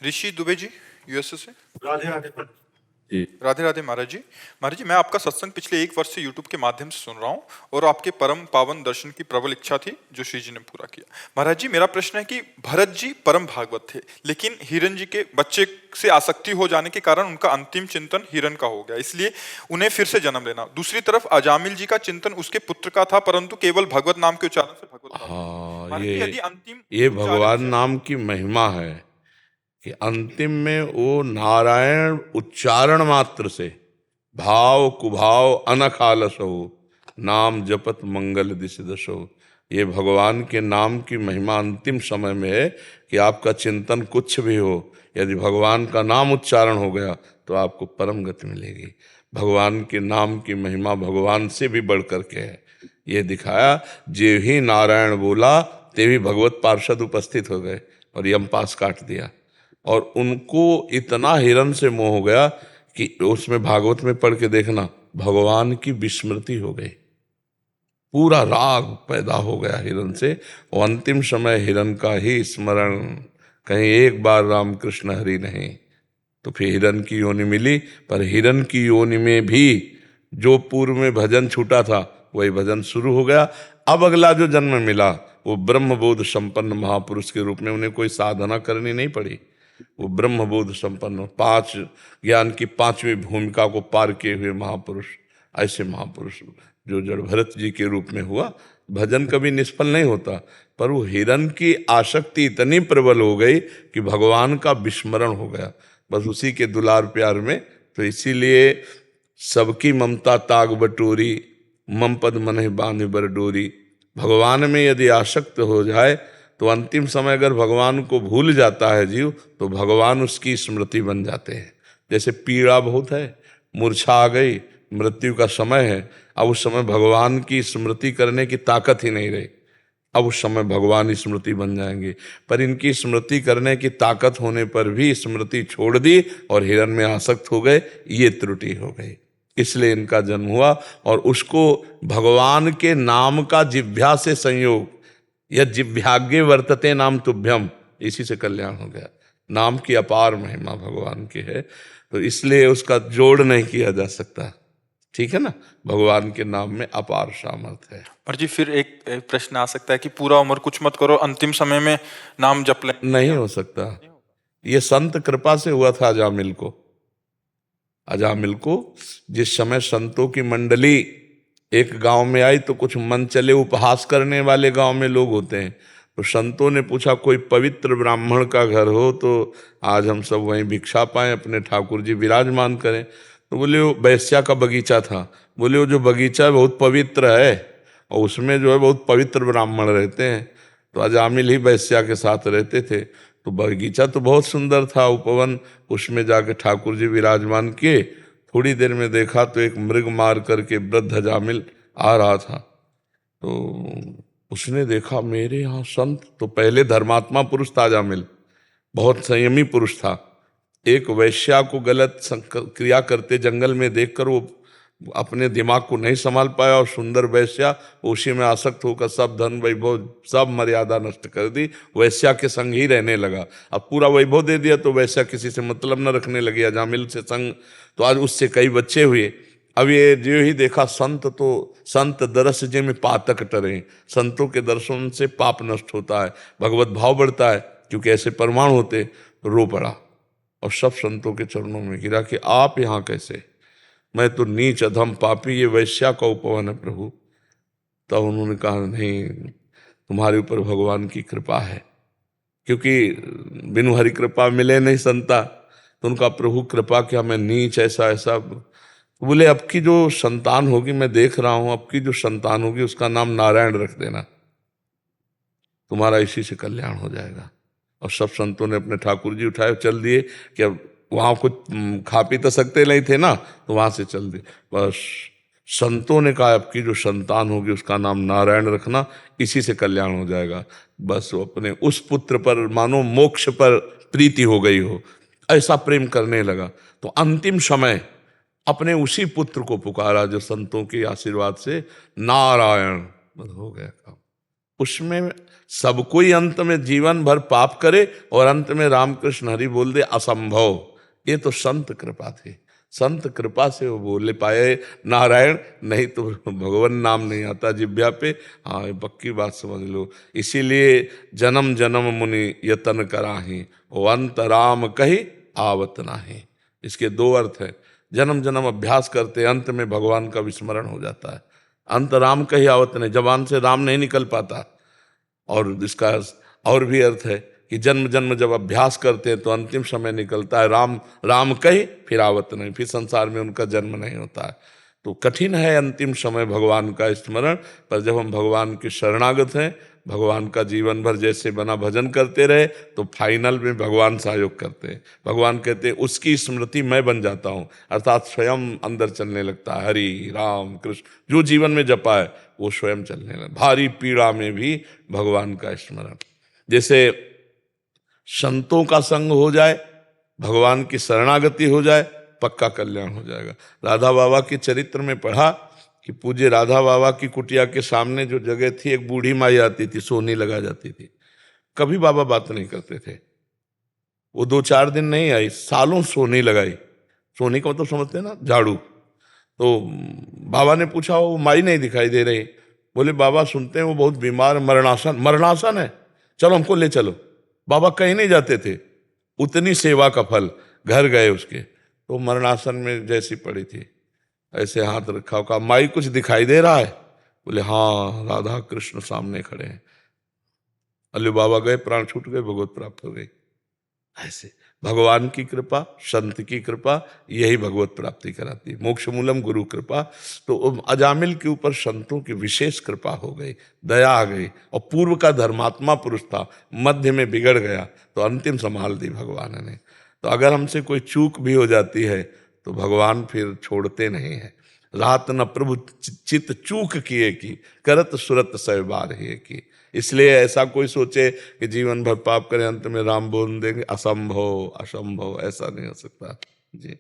ऋषि Dubey ji, USA से। राधे राधे जी। राधे राधे महाराज जी। महाराज जी, मैं आपका सत्संग पिछले 1 वर्ष से यूट्यूब के माध्यम से सुन रहा हूँ और आपके परम पावन दर्शन की प्रबल इच्छा थी जो श्री जी ने पूरा किया। महाराज जी, मेरा प्रश्न है कि भरत जी परम भागवत थे, लेकिन हिरण जी के बच्चे से आसक्ति हो जाने के कारण उनका अंतिम चिंतन हिरण का हो गया, इसलिए उन्हें फिर से जन्म लेना। दूसरी तरफ अजामिल जी का चिंतन उसके पुत्र का था, परंतु केवल भगवत नाम के उच्चारण से भगवत प्राप्त हुआ। हाँ, महाराज जी, यदि अंतिम ये उच्चारण भगवान से- नाम की महिमा है कि अंतिम में वो नारायण उच्चारण मात्र से भाव कुभाव अनख आलस हो, नाम जपत मंगल दिश दशो। ये भगवान के नाम की महिमा अंतिम समय में है कि आपका चिंतन कुछ भी हो, यदि भगवान का नाम उच्चारण हो गया तो आपको परम गति मिलेगी। भगवान के नाम की महिमा भगवान से भी बढ़ करके है। ये दिखाया, जे ही नारायण बोला ते भी भगवत पार्षद उपस्थित हो गए और यमपास काट दिया। और उनको इतना हिरण से मोह हो गया कि उसमें भागवत में पढ़ के देखना, भगवान की विस्मृति हो गई, पूरा राग पैदा हो गया हिरण से। और अंतिम समय हिरण का ही स्मरण, कहीं एक बार रामकृष्ण हरि नहीं, तो फिर हिरण की योनि मिली। पर हिरण की योनि में भी जो पूर्व में भजन छूटा था वही भजन शुरू हो गया। अब अगला जो जन्म मिला वो ब्रह्मबोध संपन्न महापुरुष के रूप में, उन्हें कोई साधना करनी नहीं पड़ी। वो ब्रह्मबोध संपन्न, 5 ज्ञान की 5वीं भूमिका को पार किए हुए महापुरुष, ऐसे महापुरुष जो जड़ भरत जी के रूप में हुआ। भजन कभी निष्फल नहीं होता, पर वो हिरण की आसक्ति इतनी प्रबल हो गई कि भगवान का विस्मरण हो गया, बस उसी के दुलार प्यार में। तो इसीलिए सबकी ममता ताग बटोरी, मम पद मनहि बांधि बर डोरी। भगवान में यदि आसक्त हो जाए तो अंतिम समय अगर भगवान को भूल जाता है जीव, तो भगवान उसकी स्मृति बन जाते हैं। जैसे पीड़ा बहुत है, मूर्छा आ गई, मृत्यु का समय है, अब उस समय भगवान की स्मृति करने की ताकत ही नहीं रही, अब उस समय भगवान ही स्मृति बन जाएंगे। पर इनकी स्मृति करने की ताकत होने पर भी स्मृति छोड़ दी और हिरण में आसक्त हो गए, ये त्रुटि हो गई, इसलिए इनका जन्म हुआ। और उसको भगवान के नाम का जिह्वा से संयोग, यह जिह्वाग्ये वर्तते नाम तुभ्यम, इसी से कल्याण हो गया। नाम की अपार महिमा भगवान की है, तो इसलिए उसका जोड़ नहीं किया जा सकता। ठीक है ना, भगवान के नाम में अपार सामर्थ्य है। और जी, फिर एक प्रश्न आ सकता है कि पूरा उम्र कुछ मत करो, अंतिम समय में नाम जप लें। नहीं हो सकता। ये संत कृपा से हुआ था अजामिल को। अजामिल को जिस समय संतों की मंडली एक गांव में आई, तो कुछ मन चले उपहास करने वाले गांव में लोग होते हैं, तो संतों ने पूछा कोई पवित्र ब्राह्मण का घर हो तो आज हम सब वहीं भिक्षा पाएं, अपने ठाकुर जी विराजमान करें। तो बोले वो वैश्या का बगीचा था। बोले वो जो बगीचा बहुत पवित्र है और उसमें जो है बहुत पवित्र ब्राह्मण रहते हैं। तो अजामिल ही वैश्या के साथ रहते थे। तो बगीचा तो बहुत सुंदर था, उपवन, उसमें जाके ठाकुर जी विराजमान किए। थोड़ी देर में देखा तो एक मृग मार करके वृद्ध अजामिल आ रहा था। तो उसने देखा मेरे यहाँ संत, तो पहले धर्मात्मा पुरुष था अजामिल, बहुत संयमी पुरुष था। एक वैश्या को गलत क्रिया करते जंगल में देखकर वो अपने दिमाग को नहीं संभाल पाया और सुंदर वैश्या, उसी में आसक्त होकर सब धन वैभव सब मर्यादा नष्ट कर दी, वैश्या के संग ही रहने लगा। अब पूरा वैभव दे दिया तो वैश्या किसी से मतलब न रखने लगी, अजामिल से संग। तो आज उससे कई बच्चे हुए। अब ये जो ही देखा संत, तो संत दरस जे में पातक टरे, संतों के दर्शन से पाप नष्ट होता है, भगवत भाव बढ़ता है, क्योंकि ऐसे प्रमाण होते। रो पड़ा और सब संतों के चरणों में गिरा कि आप यहाँ कैसे, मैं तो नीच अधम पापी, ये वैश्या का उपवन है प्रभु। तब उन्होंने कहा नहीं, तुम्हारे ऊपर भगवान की कृपा है, क्योंकि बिनु हरि कृपा मिले नहीं संता। तो उनका प्रभु कृपा क्या, मैं नीच ऐसा ऐसा। बोले अब की जो संतान होगी, मैं देख रहा हूं, अब की जो संतान होगी उसका नाम नारायण रख देना, तुम्हारा इसी से कल्याण हो जाएगा। और सब संतों ने अपने ठाकुर जी उठाए चल दिए कि अब वहां कुछ खा पी तो सकते नहीं थे ना, तो वहां से चल दिए। बस संतों ने कहा अब की जो संतान होगी उसका नाम नारायण रखना, इसी से कल्याण हो जाएगा। बस वो अपने उस पुत्र पर मानो मोक्ष पर प्रीति हो गई हो, ऐसा प्रेम करने लगा। तो अंतिम समय अपने उसी पुत्र को पुकारा जो संतों के आशीर्वाद से नारायण, बस हो गया काम। उसमें सब कोई अंत में जीवन भर पाप करे और अंत में रामकृष्ण हरि बोल दे, असंभव। ये तो संत कृपा थी, संत कृपा से वो बोले पाए नारायण, नहीं तो भगवान नाम नहीं आता जिब्या पे। हाँ, ये पक्की बात समझ लो। इसीलिए जन्म जन्म मुनि यतन कराही, वो अंत राम कही आवत नाही। इसके दो अर्थ है। जन्म जन्म अभ्यास करते, अंत में भगवान का विस्मरण हो जाता है। अंत राम कही आवत नहीं, जबान से राम नहीं निकल पाता। और इसका और भी अर्थ है कि जन्म जन्म जब अभ्यास करते हैं तो अंतिम समय निकलता है राम राम कही फिर आवत नहीं, फिर संसार में उनका जन्म नहीं होता है। तो कठिन है अंतिम समय भगवान का स्मरण, पर जब हम भगवान के शरणागत हैं, भगवान का जीवन भर जैसे बना भजन करते रहे, तो फाइनल में भगवान सहयोग करते हैं। भगवान कहते हैं उसकी स्मृति मैं बन जाता हूँ, अर्थात स्वयं अंदर चलने लगता है। हरि राम कृष्ण जो जीवन में जपा है वो स्वयं चलने लगता। भारी पीड़ा में भी भगवान का स्मरण। जैसे संतों का संग हो जाए, भगवान की शरणागति हो जाए, पक्का कल्याण हो जाएगा। राधा बाबा के चरित्र में पढ़ा कि पूज्य राधा बाबा की कुटिया के सामने जो जगह थी, एक बूढ़ी माई आती थी, सोनी लगा जाती थी। कभी बाबा बात नहीं करते थे। वो 2-4 दिन नहीं आई, सालों सोनी लगाई। सोनी का मतलब समझते हैं ना, झाड़ू। तो बाबा ने पूछा, वो माई नहीं दिखाई दे रही। बोले बाबा सुनते हैं वो बहुत बीमार, मरणासन। मरणासन है, चलो हमको ले चलो। बाबा कहीं नहीं जाते थे, उतनी सेवा का फल। घर गए उसके, तो मरणासन में जैसी पड़ी थी, ऐसे हाथ रखा, कहा माई कुछ दिखाई दे रहा है? बोले हाँ, राधा कृष्ण सामने खड़े हैं। अल्लू बाबा गए, प्राण छूट गए, भगवत प्राप्त हो गई। ऐसे भगवान की कृपा, संत की कृपा, यही भगवत प्राप्ति कराती है। मोक्ष मूलम गुरु कृपा। तो अजामिल के ऊपर संतों की विशेष कृपा हो गई, दया आ गई। और पूर्व का धर्मात्मा पुरुष था, मध्य में बिगड़ गया, तो अंतिम संभाल दी भगवान ने। तो अगर हमसे कोई चूक भी हो जाती है तो भगवान फिर छोड़ते नहीं है। रात न प्रभु चित चूक किए की, करत सुरत सै बार ही की। इसलिए ऐसा कोई सोचे कि जीवन भर पाप करें, अंत में राम बोल देंगे, असंभव असंभव, ऐसा नहीं हो सकता जी।